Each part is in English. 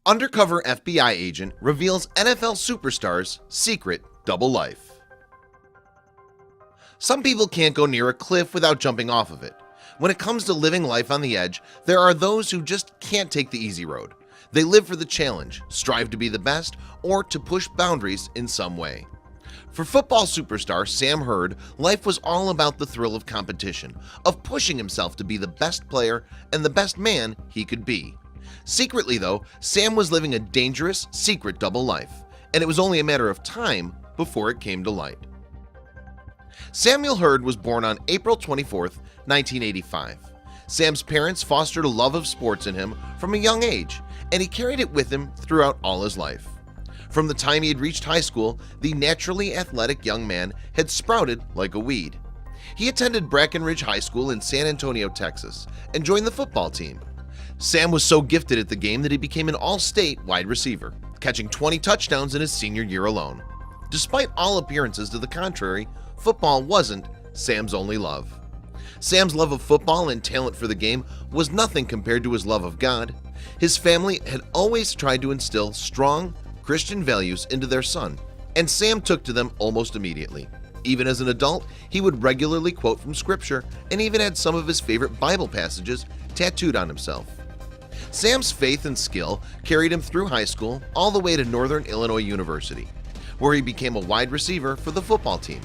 Undercover FBI agent reveals NFL superstar's secret double life. Some people can't go near a cliff without jumping off of it. When it comes to living life on the edge, there are those who just can't take the easy road. They live for the challenge, strive to be the best, or to push boundaries in some way. For football superstar Sam Hurd, life was all about the thrill of competition, of pushing himself to be the best player and the best man he could be. Secretly though, Sam was living a dangerous, secret double life, and it was only a matter of time before it came to light. Samuel Hurd was born on April 24, 1985. Sam's parents fostered a love of sports in him from a young age, and he carried it with him throughout all his life. From the time he had reached high school, the naturally athletic young man had sprouted like a weed. He attended Brackenridge High School in San Antonio, Texas, and joined the football team. Sam was so gifted at the game that he became an all-state wide receiver, catching 20 touchdowns in his senior year alone. Despite all appearances to the contrary, football wasn't Sam's only love. Sam's love of football and talent for the game was nothing compared to his love of God. His family had always tried to instill strong Christian values into their son, and Sam took to them almost immediately. Even as an adult, he would regularly quote from scripture and even had some of his favorite Bible passages tattooed on himself. Sam's faith and skill carried him through high school all the way to Northern Illinois University, where he became a wide receiver for the football team.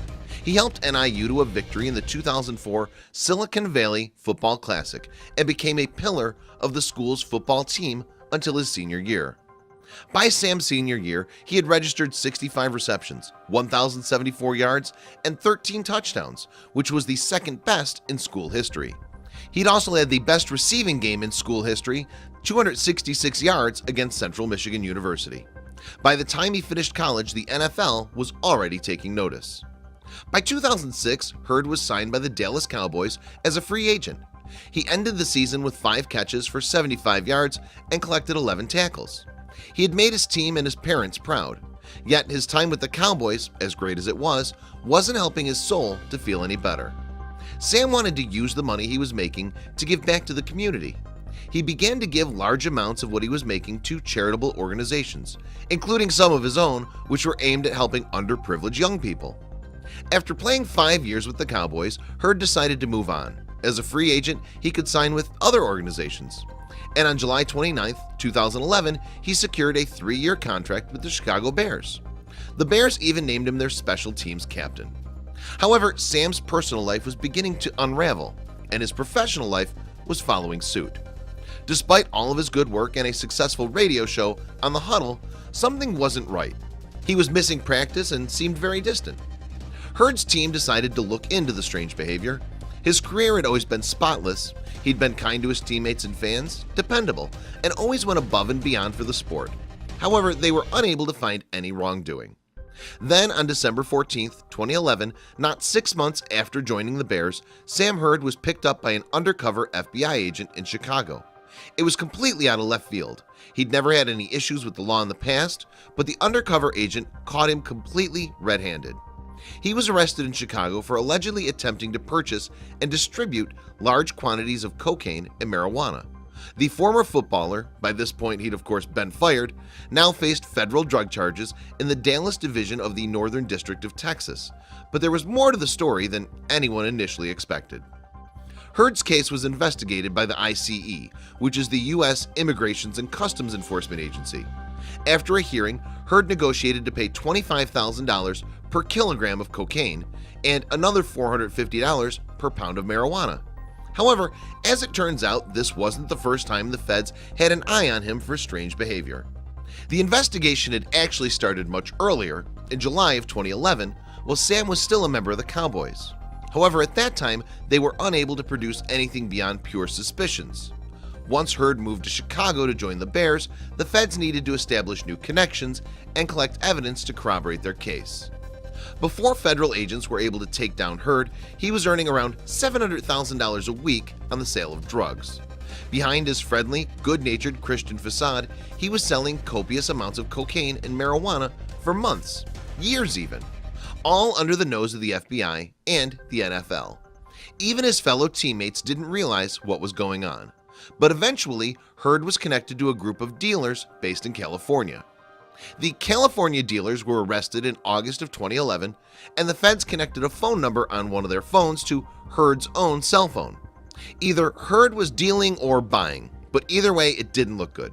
He helped NIU to a victory in the 2004 Silicon Valley Football Classic and became a pillar of the school's football team until his senior year. By Sam's senior year, he had registered 65 receptions, 1,074 yards, and 13 touchdowns, which was the second best in school history. He'd also had the best receiving game in school history, 266 yards against Central Michigan University. By the time he finished college, the NFL was already taking notice. By 2006, Hurd was signed by the Dallas Cowboys as a free agent. He ended the season with 5 catches for 75 yards and collected 11 tackles. He had made his team and his parents proud, yet his time with the Cowboys, as great as it was, wasn't helping his soul to feel any better. Sam wanted to use the money he was making to give back to the community. He began to give large amounts of what he was making to charitable organizations, including some of his own, which were aimed at helping underprivileged young people. After playing 5 years with the Cowboys, Hurd decided to move on. As a free agent, he could sign with other organizations. And on July 29, 2011, he secured a 3-year contract with the Chicago Bears. The Bears even named him their special teams captain. However, Sam's personal life was beginning to unravel, and his professional life was following suit. Despite all of his good work and a successful radio show on The Huddle, something wasn't right. He was missing practice and seemed very distant. Hurd's team decided to look into the strange behavior. His career had always been spotless. He'd been kind to his teammates and fans, dependable, and always went above and beyond for the sport. However, they were unable to find any wrongdoing. Then on December 14, 2011, not 6 months after joining the Bears, Sam Hurd was picked up by an undercover FBI agent in Chicago. It was completely out of left field. He'd never had any issues with the law in the past, but the undercover agent caught him completely red-handed. He was arrested in Chicago for allegedly attempting to purchase and distribute large quantities of cocaine and marijuana. The former footballer, by this point he'd of course been fired, now faced federal drug charges in the Dallas division of the Northern District of Texas. But there was more to the story than anyone initially expected. Hurd's case was investigated by the ICE, which is the U.S. Immigrations and Customs Enforcement Agency. After a hearing, Hurd negotiated to pay $25,000 per kilogram of cocaine and another $450 per pound of marijuana. However, as it turns out, this wasn't the first time the feds had an eye on him for strange behavior. The investigation had actually started much earlier, in July of 2011, while Sam was still a member of the Cowboys. However, at that time, they were unable to produce anything beyond pure suspicions. Once Hurd moved to Chicago to join the Bears, the feds needed to establish new connections and collect evidence to corroborate their case. Before federal agents were able to take down Hurd, he was earning around $700,000 a week on the sale of drugs. Behind his friendly, good-natured Christian facade, he was selling copious amounts of cocaine and marijuana for months, years even, all under the nose of the FBI and the NFL. Even his fellow teammates didn't realize what was going on, but eventually Heard was connected to a group of dealers based in California. The California dealers were arrested in August of 2011, and the feds connected a phone number on one of their phones to Heard's own cell phone. Either Heard was dealing or buying, but either way it didn't look good.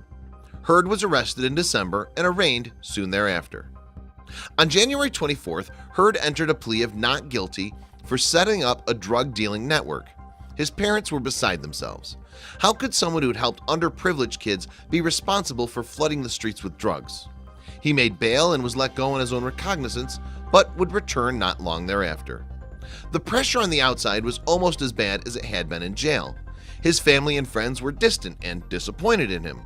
Heard was arrested in December and arraigned soon thereafter. On January 24th, Heard entered a plea of not guilty for setting up a drug-dealing network. His parents were beside themselves. How could someone who had helped underprivileged kids be responsible for flooding the streets with drugs? He made bail and was let go on his own recognizance, but would return not long thereafter. The pressure on the outside was almost as bad as it had been in jail. His family and friends were distant and disappointed in him.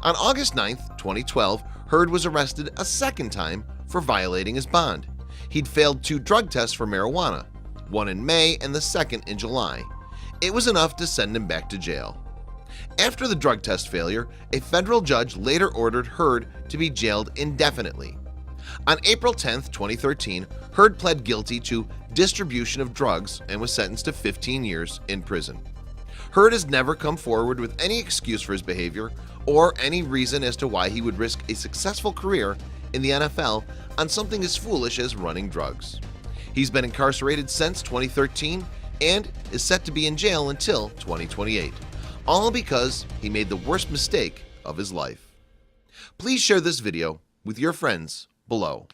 On August 9, 2012, Heard was arrested a second time for violating his bond. He'd failed 2 drug tests for marijuana, one in May and the second in July. It was enough to send him back to jail. After the drug test failure, a federal judge later ordered Heard to be jailed indefinitely. On April 10, 2013, Heard pled guilty to distribution of drugs and was sentenced to 15 years in prison. Heard has never come forward with any excuse for his behavior or any reason as to why he would risk a successful career in the NFL on something as foolish as running drugs. He's been incarcerated since 2013 and is set to be in jail until 2028, all because he made the worst mistake of his life. Please share this video with your friends below.